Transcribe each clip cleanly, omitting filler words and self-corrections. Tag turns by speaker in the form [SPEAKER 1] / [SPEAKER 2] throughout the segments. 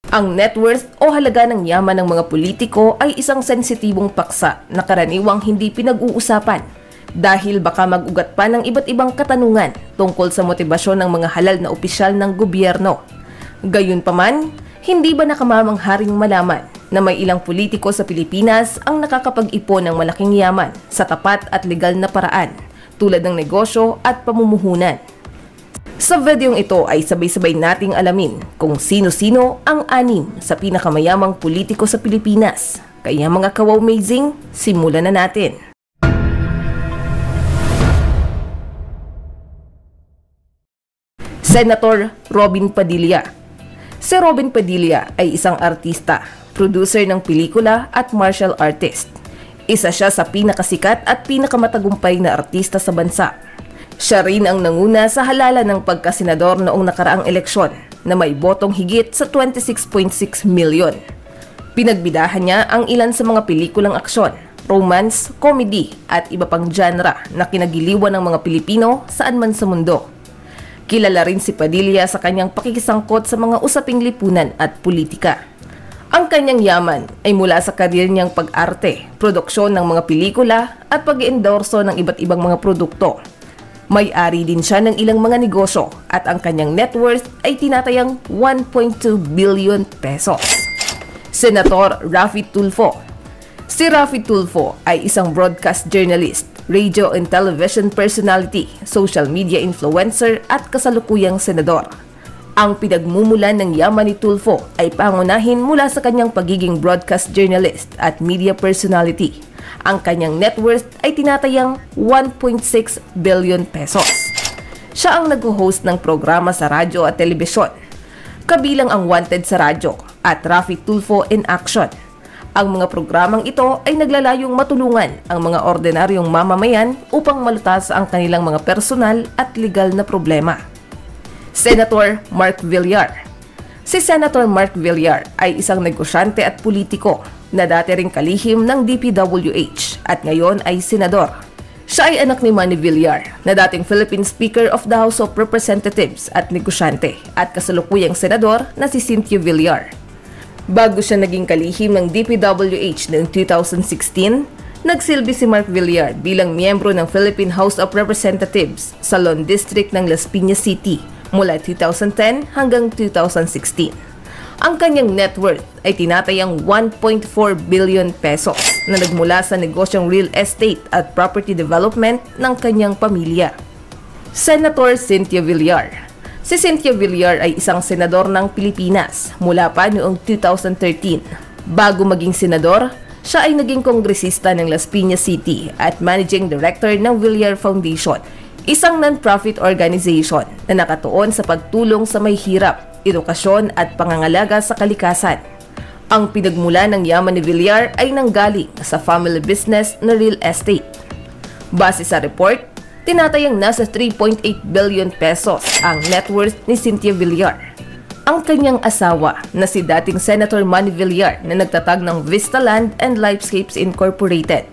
[SPEAKER 1] Ang net worth o halaga ng yaman ng mga politiko ay isang sensitibong paksa na karaniwang hindi pinag-uusapan dahil baka mag-ugat pa ng iba't ibang katanungan tungkol sa motibasyon ng mga halal na opisyal ng gobyerno. Gayunpaman, hindi ba nakamamangharing malaman na may ilang politiko sa Pilipinas ang nakakapag-ipon ng malaking yaman sa tapat at legal na paraan tulad ng negosyo at pamumuhunan? Sa videong ito ay sabay-sabay nating alamin kung sino-sino ang 6 sa pinakamayamang politiko sa Pilipinas. Kaya mga ka-wow-mazing, simulan na natin. Senator Robin Padilla. Si Robin Padilla ay isang artista, producer ng pelikula at martial artist. Isa siya sa pinakasikat at pinakamatagumpay na artista sa bansa. Siya rin ang nanguna sa halalan ng pagkasenador noong nakaraang eleksyon na may botong higit sa 26.6 milyon. Pinagbidahan niya ang ilan sa mga pelikulang aksyon, romance, comedy at iba pang genre na kinagiliwan ng mga Pilipino saan man sa mundo. Kilala rin si Padilla sa kanyang pakikisangkot sa mga usaping lipunan at politika. Ang kanyang yaman ay mula sa karir niyang pag-arte, produksyon ng mga pelikula at pag-endorso ng iba't ibang mga produkto. May-ari din siya ng ilang mga negosyo at ang kanyang net worth ay tinatayang 1.2 billion pesos. Senator Raffy Tulfo. Si Raffy Tulfo ay isang broadcast journalist, radio and television personality, social media influencer at kasalukuyang senador. Ang pinagmumulan ng yaman ni Tulfo ay pangunahin mula sa kanyang pagiging broadcast journalist at media personality. Ang kanyang net worth ay tinatayang 1.6 billion pesos. Siya ang nag-host ng programa sa radyo at telebisyon, kabilang ang Wanted sa radyo at Raffy Tulfo in Action. Ang mga programang ito ay naglalayong matulungan ang mga ordinaryong mamamayan upang malutas ang kanilang mga personal at legal na problema. Senator Mark Villar. Si Senator Mark Villar ay isang negosyante at politiko na dati ring kalihim ng DPWH at ngayon ay senador. Siya ay anak ni Manny Villar na dating Philippine Speaker of the House of Representatives at negosyante at kasalukuyang senador na si Cynthia Villar. Bago siya naging kalihim ng DPWH noong 2016, nagsilbi si Mark Villar bilang miyembro ng Philippine House of Representatives sa Lone District ng Las Piñas City mula 2010 hanggang 2016. Ang kanyang net worth ay tinatayang 1.4 billion pesos na nagmula sa negosyong real estate at property development ng kanyang pamilya. Senator Cynthia Villar. Si Cynthia Villar ay isang senador ng Pilipinas mula pa noong 2013. Bago maging senador, siya ay naging kongresista ng Las Piñas City at managing director ng Villar Foundation, isang non-profit organization na nakatuon sa pagtulong sa may hirap, edukasyon at pangangalaga sa kalikasan. Ang pinagmula ng yaman ni Villar ay nanggaling sa family business na real estate. Base sa report, tinatayang nasa 3.8 billion pesos ang net worth ni Cynthia Villar. Ang kanyang asawa na si dating Senator Manny Villar na nagtatag ng Vista Land and Lifescapes Incorporated,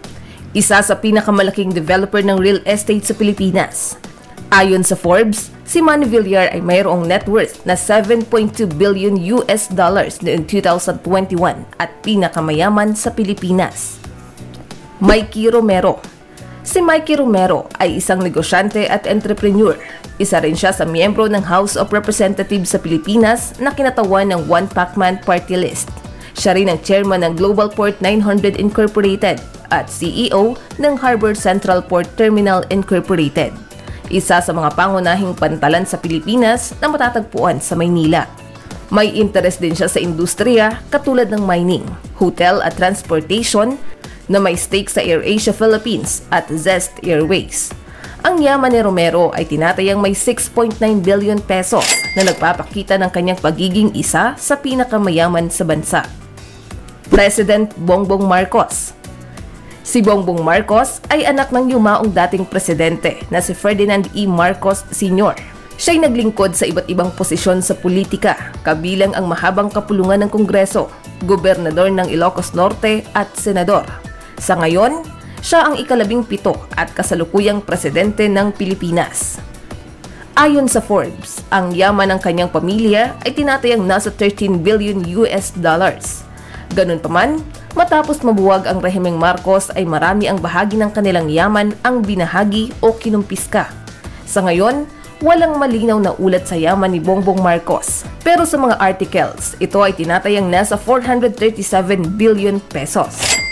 [SPEAKER 1] isa sa pinakamalaking developer ng real estate sa Pilipinas. Ayon sa Forbes, si Manny Villar ay mayroong net worth na 7.2 billion US dollars noong 2021 at pinakamayaman sa Pilipinas. Mikey Romero. Si Mikey Romero ay isang negosyante at entrepreneur. Isa rin siya sa miyembro ng House of Representatives sa Pilipinas na kinatawan ng One Pacman Party List. Siya rin ang chairman ng Global Port 900 Incorporated at CEO ng Harbor Central Port Terminal Incorporated. Isa sa mga pangunahing pantalan sa Pilipinas na matatagpuan sa Maynila. May interes din siya sa industriya katulad ng mining, hotel at transportation na may stake sa AirAsia Philippines at Zest Airways. Ang yaman ni Romero ay tinatayang may 6.9 billion pesos na nagpapakita ng kanyang pagiging isa sa pinakamayaman sa bansa. President Bongbong Marcos. Si Bongbong Marcos ay anak ng yumaong dating presidente na si Ferdinand E. Marcos Sr. Siya'y naglingkod sa iba't ibang posisyon sa politika, kabilang ang mahabang kapulungan ng Kongreso, gobernador ng Ilocos Norte at senador. Sa ngayon, siya ang ika-17 at kasalukuyang presidente ng Pilipinas. Ayon sa Forbes, ang yaman ng kanyang pamilya ay tinatayang nasa 13 billion US dollars. Ganun pa man, matapos mabuwag ang rehimeng Marcos ay marami ang bahagi ng kanilang yaman ang binahagi o kinumpiska. Sa ngayon, walang malinaw na ulat sa yaman ni Bongbong Marcos. Pero sa mga articles, ito ay tinatayang nasa 437 billion pesos.